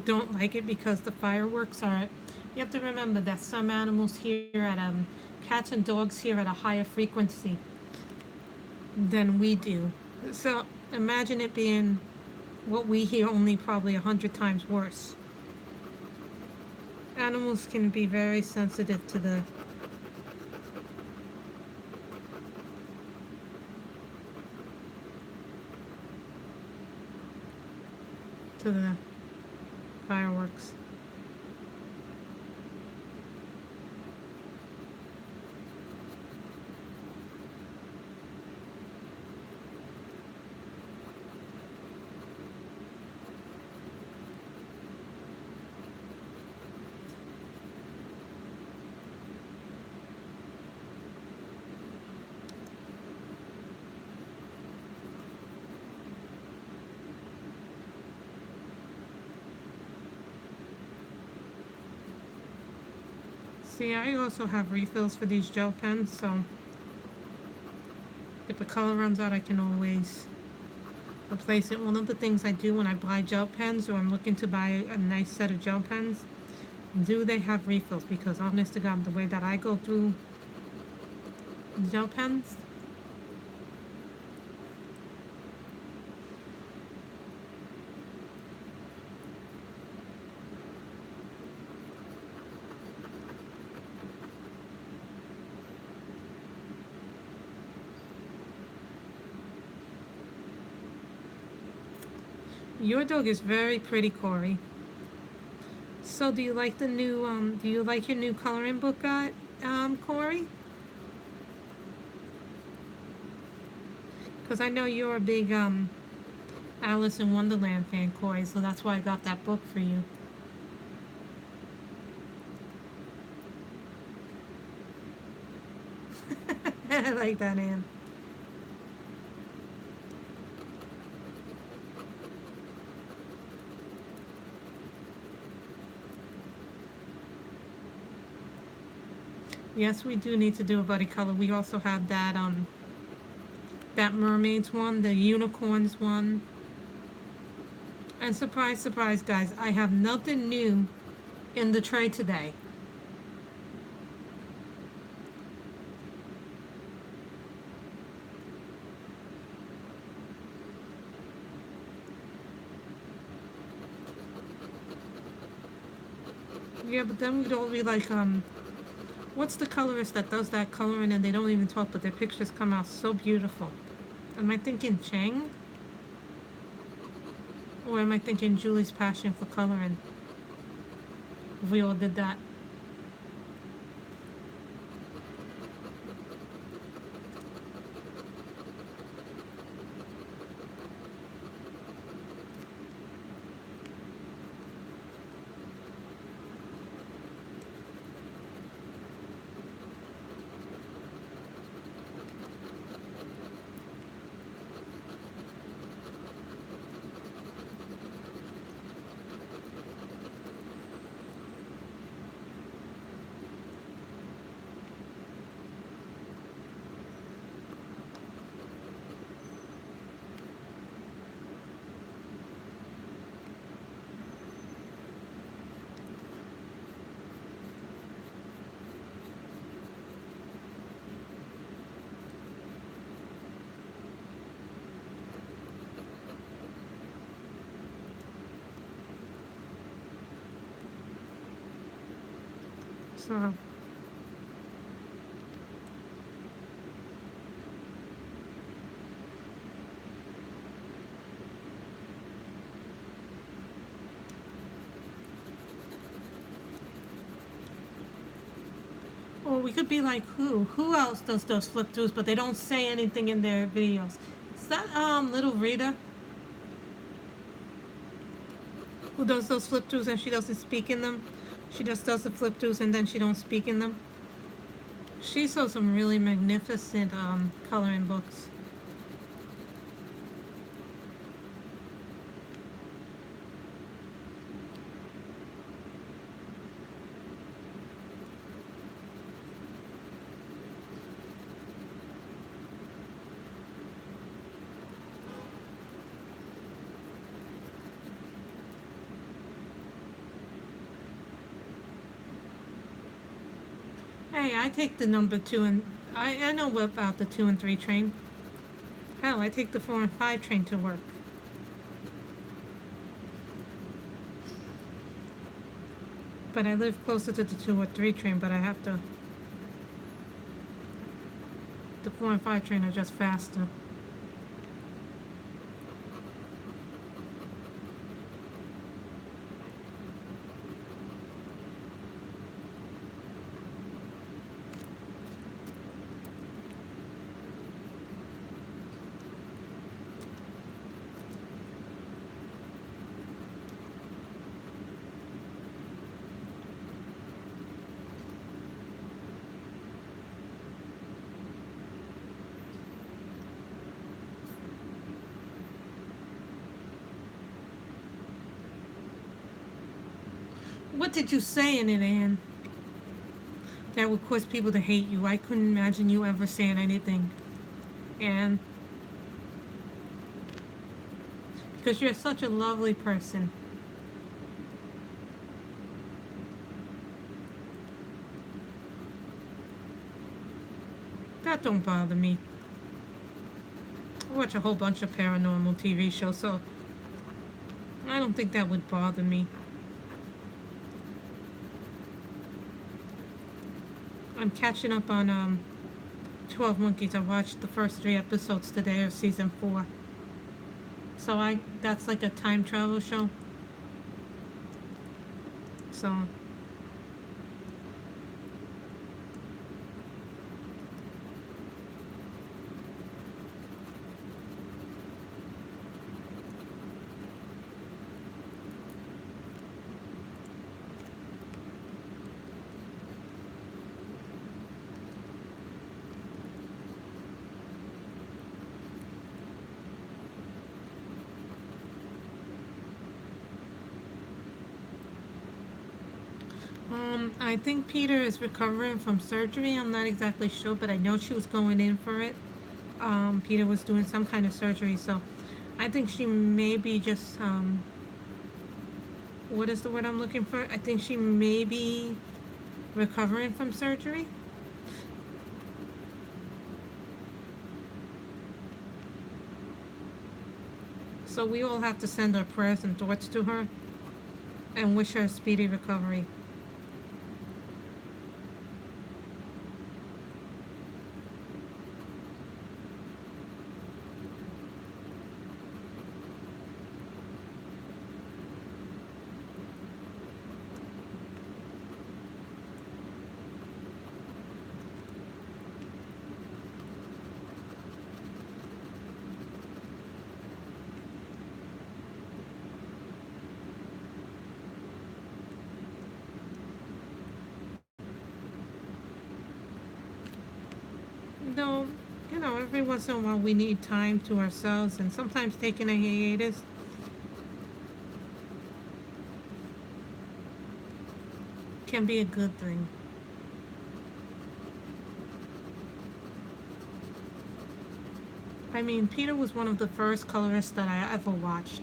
A: don't like it because the fireworks are. You have to remember that some animals here at cats and dogs here at a higher frequency than we do. So imagine it being what we hear, only probably 100 times worse. Animals can be very sensitive to the fireworks. See, I also have refills for these gel pens, so if the color runs out, I can always replace it. One of the things I do when I buy gel pens or I'm looking to buy a nice set of gel pens, do they have refills? Because honest to God, the way that I go through gel pens, your dog is very pretty, Corey. So do you like do you like your new coloring book, Corey? Because I know you're a big, Alice in Wonderland fan, Corey, so that's why I got that book for you. I like that, Anne. Yes, we do need to do a buddy color. We also have that mermaids one, the unicorns one. And surprise, surprise, guys, I have nothing new in the tray today. Yeah, but then we'd all be like, what's the colorist that does that coloring and they don't even talk, but their pictures come out so beautiful? Am I thinking Chang? Or am I thinking Julie's passion for coloring? If we all did that. So we could be like who? Who else does those flip throughs, but they don't say anything in their videos? Is that little Rita who does those flip throughs and she doesn't speak in them? She just does the flip throughs and then she don't speak in them. She sold some really magnificent coloring books. Hey, I take the number 2 and I know about the 2 and 3 train. Hell, I take the 4 and 5 train to work. But I live closer to the 2 or 3 train, but I have to. The 4 and 5 train are just faster. What did you say in it, Anne? That would cause people to hate you. I couldn't imagine you ever saying anything. Anne. Because you're such a lovely person. That don't bother me. I watch a whole bunch of paranormal TV shows, so I don't think that would bother me. I'm catching up on 12 Monkeys. I watched the first 3 episodes today of season 4. So that's like a time travel show. So I think Peter is recovering from surgery. I'm not exactly sure, but I know she was going in for it. Peter was doing some kind of surgery, so I think she may be just, what is the word I'm looking for? I think she may be recovering from surgery. So we all have to send our prayers and thoughts to her and wish her a speedy recovery. Though, every once in a while we need time to ourselves, and sometimes taking a hiatus can be a good thing. I mean, Peter was one of the first colorists that I ever watched.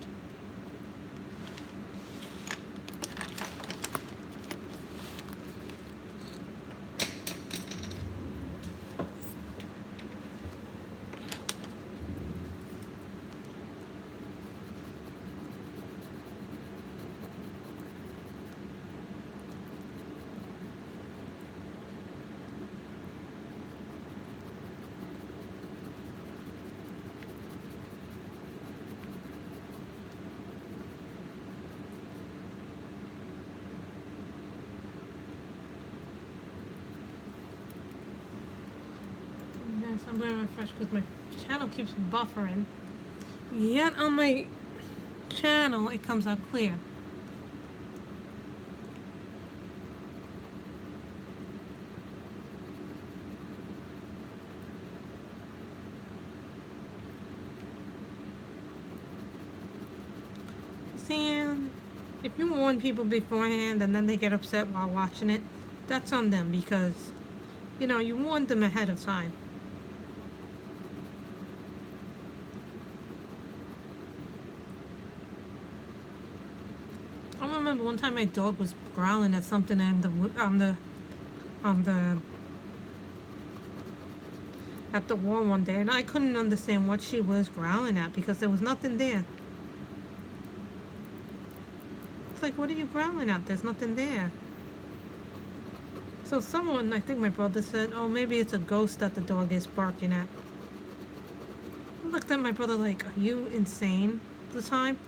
A: I'm going to refresh because my channel keeps buffering. Yet on my channel, it comes out clear. See, if you warn people beforehand and then they get upset while watching it, that's on them because, you know, you warned them ahead of time. I remember one time my dog was growling at something in the at the wall one day, and I couldn't understand what she was growling at because there was nothing there. It's like, what are you growling at? There's nothing there. So someone, I think my brother said, oh, maybe it's a ghost that the dog is barking at. I looked at my brother like, are you insane the time?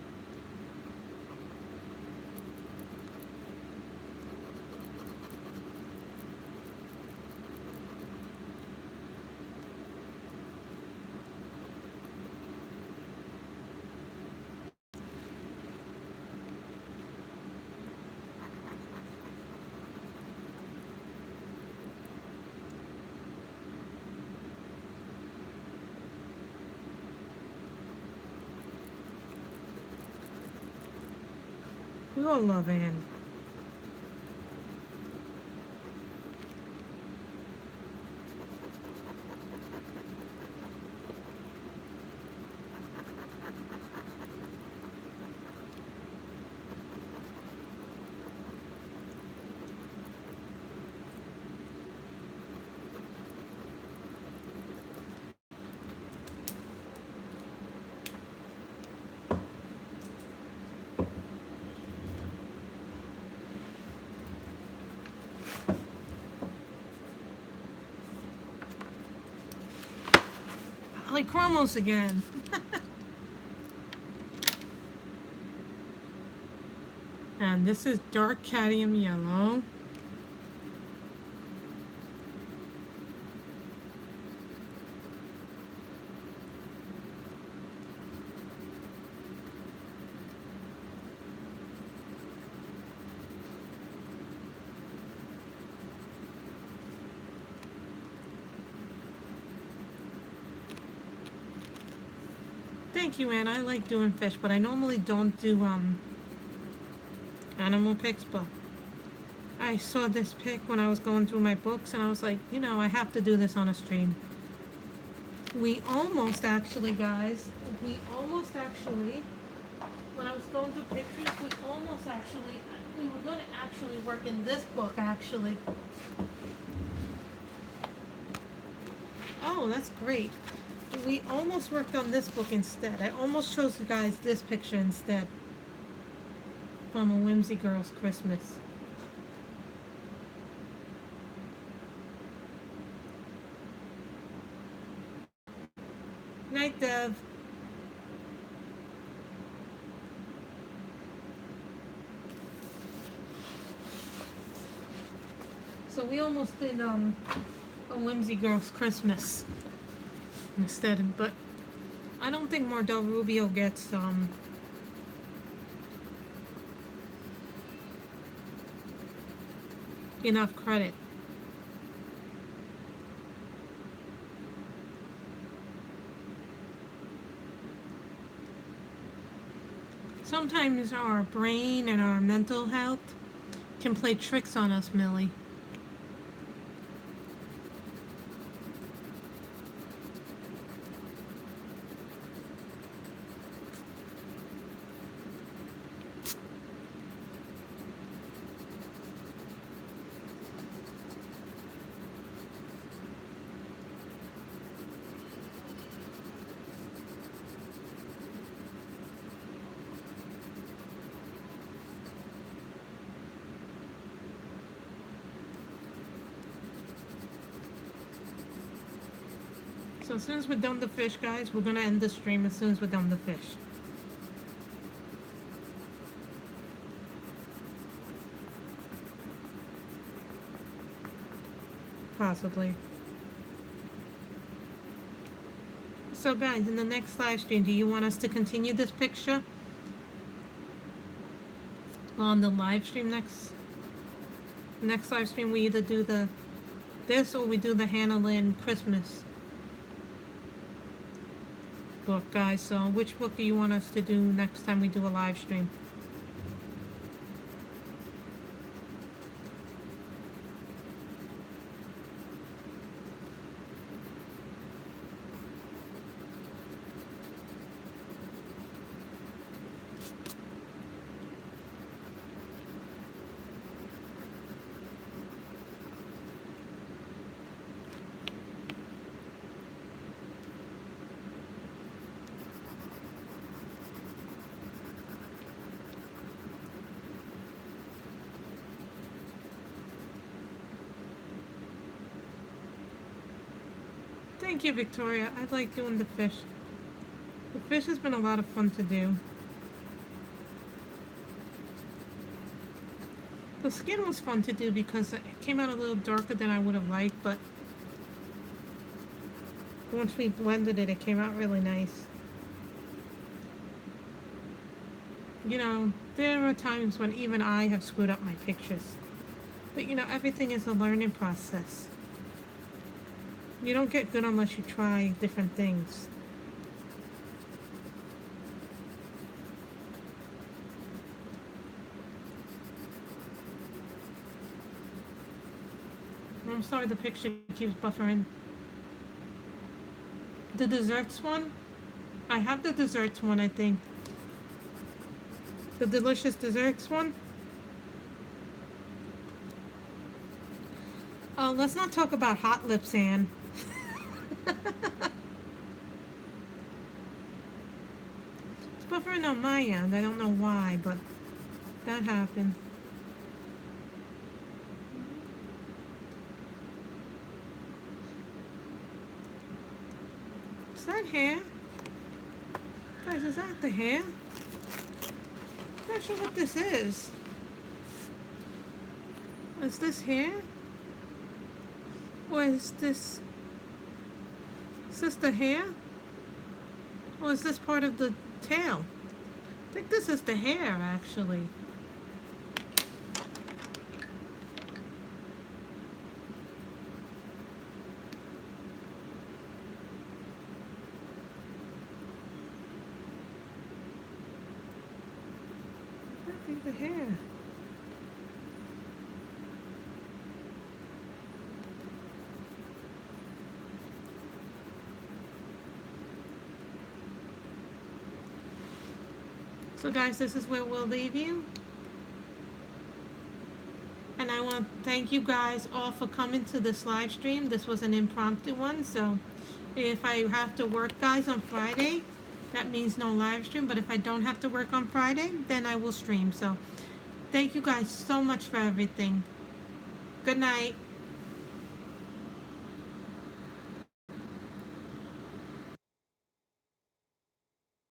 A: We all love Anne. Like Cromos again. And this is dark cadmium yellow. Thank you, Anne. I like doing fish, but I normally don't do animal pics, but I saw this pic when I was going through my books, and I was like, you know, I have to do this on a stream. We almost actually, guys, when I was going through pictures, we were going to actually work in this book, actually. Oh, that's great. We almost worked on this book instead. I almost chose you guys this picture instead. From A Whimsy Girl's Christmas. Night, Dev. So we almost did A Whimsy Girl's Christmas instead, but I don't think Mardel Rubio gets enough credit. Sometimes our brain and our mental health can play tricks on us, Millie. So as soon as we're done the fish, guys, we're gonna end the stream as soon as we're done the fish. Possibly. So guys, in the next live stream, do you want us to continue this picture on the live stream next live stream? We either do this or we do the Hannah Lynn Christmas book, guys. So which book do you want us to do next time we do a live stream? Thank you, Victoria. I like doing the fish. The fish has been a lot of fun to do. The skin was fun to do because it came out a little darker than I would have liked, but once we blended it, it came out really nice. You know, there are times when even I have screwed up my pictures. But you know, everything is a learning process. You don't get good unless you try different things. I'm sorry the picture keeps buffering. The desserts one? I have the desserts one, I think. The delicious desserts one? Oh, let's not talk about hot lips, Anne. It's buffering on my end. I don't know why, but that happened. Is that hair? Guys, is that the hair? I'm not sure what this is. Is this hair? Or is this the hair? Or is this part of the tail? I think this is the hair, actually. I think the hair. So guys, this is where we'll leave you. And I want to thank you guys all for coming to this live stream. This was an impromptu one, so if I have to work, guys, on Friday, that means no live stream. But if I don't have to work on Friday, then I will stream. So thank you guys so much for everything. Good night.